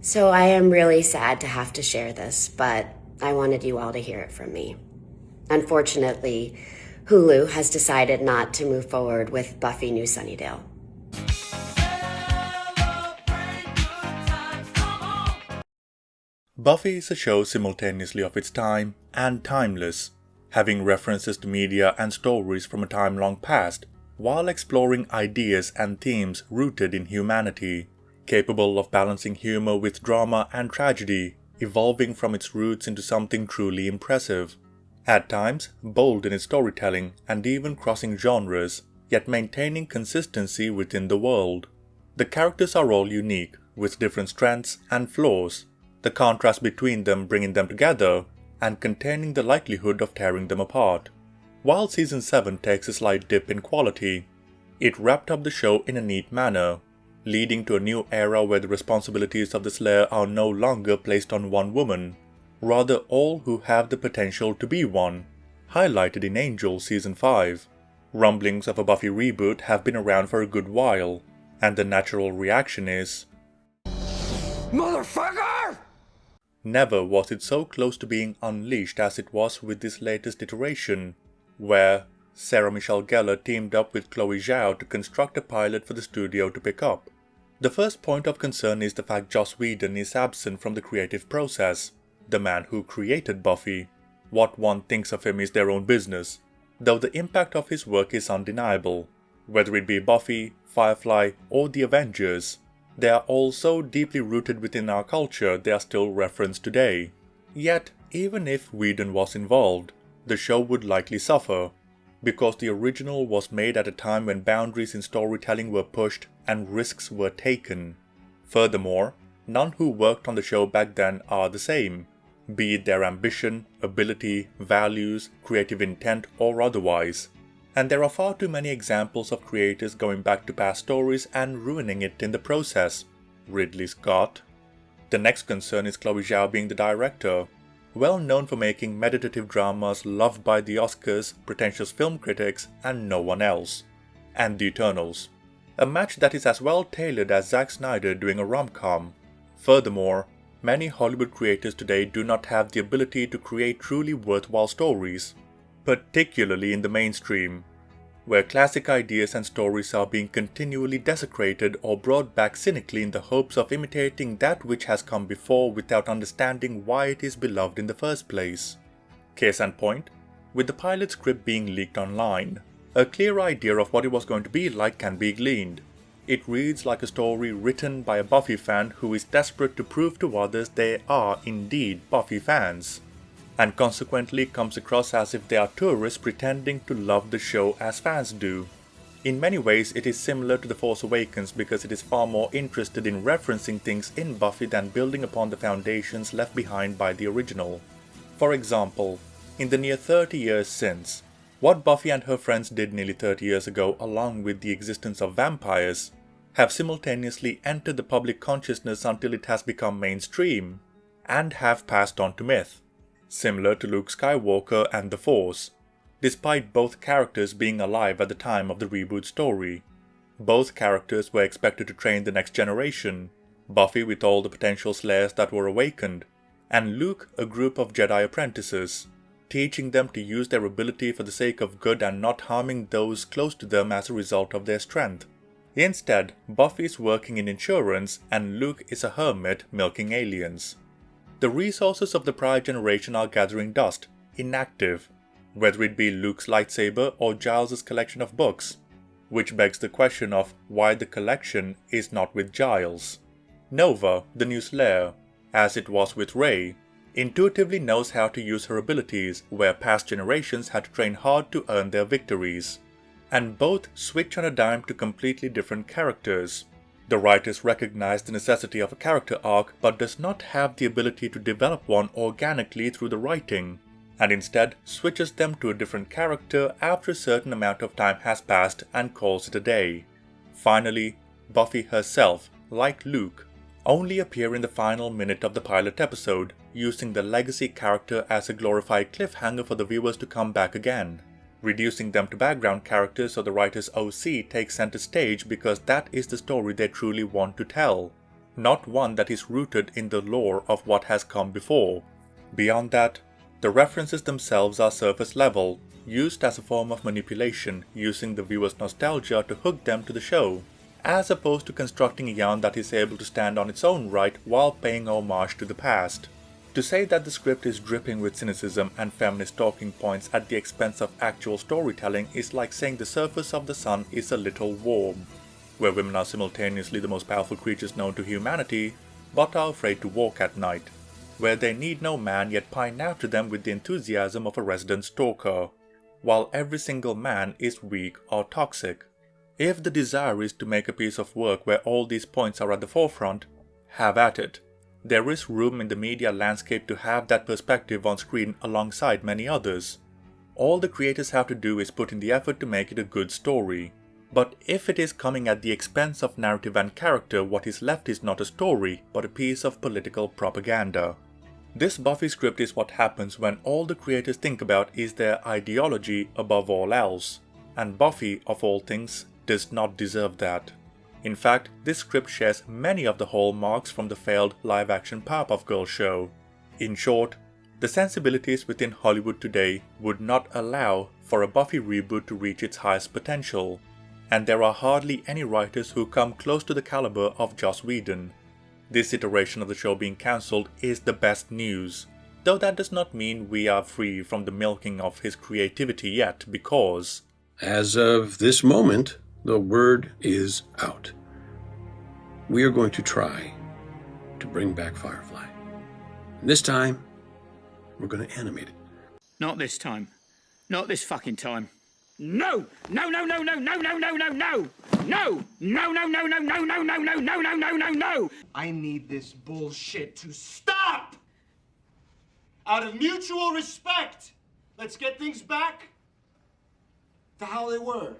So I am really sad to have to share this, but I wanted you all to hear it from me. Unfortunately, Hulu has decided not to move forward with Buffy New Sunnydale. Buffy is a show simultaneously of its time and timeless, having references to media and stories from a time long past, while exploring ideas and themes rooted in humanity, capable of balancing humor with drama and tragedy, evolving from its roots into something truly impressive. At times, bold in its storytelling and even crossing genres, yet maintaining consistency within the world. The characters are all unique, with different strengths and flaws, the contrast between them bringing them together, and containing the likelihood of tearing them apart. While Season 7 takes a slight dip in quality, it wrapped up the show in a neat manner, leading to a new era where the responsibilities of the Slayer are no longer placed on one woman, rather all who have the potential to be one, highlighted in Angel Season 5. Rumblings of a Buffy reboot have been around for a good while, and the natural reaction is, Motherfucker! never was it so close to being unleashed as it was with this latest iteration, where Sarah Michelle Gellar teamed up with Chloe Zhao to construct a pilot for the studio to pick up. The first point of concern is the fact Joss Whedon is absent from the creative process, the man who created Buffy. What one thinks of him is their own business, though the impact of his work is undeniable. Whether it be Buffy, Firefly, or the Avengers, they are all so deeply rooted within our culture they are still referenced today. Yet, even if Whedon was involved, the show would likely suffer, because the original was made at a time when boundaries in storytelling were pushed and risks were taken. Furthermore, none who worked on the show back then are the same, be it their ambition, ability, values, creative intent, or otherwise. And there are far too many examples of creators going back to past stories and ruining it in the process. Ridley Scott. The next concern is Chloe Zhao being the director. Well known for making meditative dramas loved by the Oscars, pretentious film critics, and no one else. And The Eternals. A match that is as well tailored as Zack Snyder doing a rom-com. Furthermore, many Hollywood creators today do not have the ability to create truly worthwhile stories, particularly in the mainstream, where classic ideas and stories are being continually desecrated or brought back cynically in the hopes of imitating that which has come before without understanding why it is beloved in the first place. Case in point, with the pilot script being leaked online, a clear idea of what it was going to be like can be gleaned. It reads like a story written by a Buffy fan who is desperate to prove to others they are indeed Buffy fans, and consequently comes across as if they are tourists pretending to love the show as fans do. In many ways it is similar to The Force Awakens because it is far more interested in referencing things in Buffy than building upon the foundations left behind by the original. For example, in the near 30 years since, what Buffy and her friends did nearly 30 years ago along with the existence of vampires have simultaneously entered the public consciousness until it has become mainstream, and have passed on to myth. Similar to Luke Skywalker and the Force, despite both characters being alive at the time of the reboot story. Both characters were expected to train the next generation, Buffy with all the potential Slayers that were awakened, and Luke a group of Jedi apprentices, teaching them to use their ability for the sake of good and not harming those close to them as a result of their strength. Instead, Buffy is working in insurance and Luke is a hermit milking aliens. The resources of the prior generation are gathering dust, inactive, whether it be Luke's lightsaber or Giles' collection of books, which begs the question of why the collection is not with Giles. Nova, the new Slayer, as it was with Rey, intuitively knows how to use her abilities where past generations had to train hard to earn their victories, and both switch on a dime to completely different characters. The writers recognize the necessity of a character arc but does not have the ability to develop one organically through the writing, and instead switches them to a different character after a certain amount of time has passed and calls it a day. Finally, Buffy herself, like Luke, only appear in the final minute of the pilot episode, using the legacy character as a glorified cliffhanger for the viewers to come back again, reducing them to background characters so the writer's OC takes center stage because that is the story they truly want to tell. not one that is rooted in the lore of what has come before. Beyond that, the references themselves are surface level, used as a form of manipulation, using the viewer's nostalgia to hook them to the show, as opposed to constructing a yarn that is able to stand on its own right while paying homage to the past. To say that the script is dripping with cynicism and feminist talking points at the expense of actual storytelling is like saying the surface of the sun is a little warm, where women are simultaneously the most powerful creatures known to humanity, but are afraid to walk at night, where they need no man yet pine after them with the enthusiasm of a resident stalker, while every single man is weak or toxic. If the desire is to make a piece of work where all these points are at the forefront, have at it. There is room in the media landscape to have that perspective on screen alongside many others. All the creators have to do is put in the effort to make it a good story. But if it is coming at the expense of narrative and character, what is left is not a story, but a piece of political propaganda. This Buffy script is what happens when all the creators think about is their ideology above all else. And Buffy, of all things, does not deserve that. In fact, this script shares many of the hallmarks from the failed live-action Powerpuff Girls show. In short, the sensibilities within Hollywood today would not allow for a Buffy reboot to reach its highest potential, and there are hardly any writers who come close to the caliber of Joss Whedon. This iteration of the show being cancelled is the best news, though that does not mean we are free from the milking of his creativity yet, because as of this moment, the word is out. We are going to try to bring back Firefly. And this time, we're going to animate it. Not this time. Not this fucking time. No! No, no, no, no, no, no, no, no, no! No! No, no, no, no, no, no, no, no, no, no, no, no, no! I need this bullshit to stop! Out of mutual respect, let's get things back to how they were.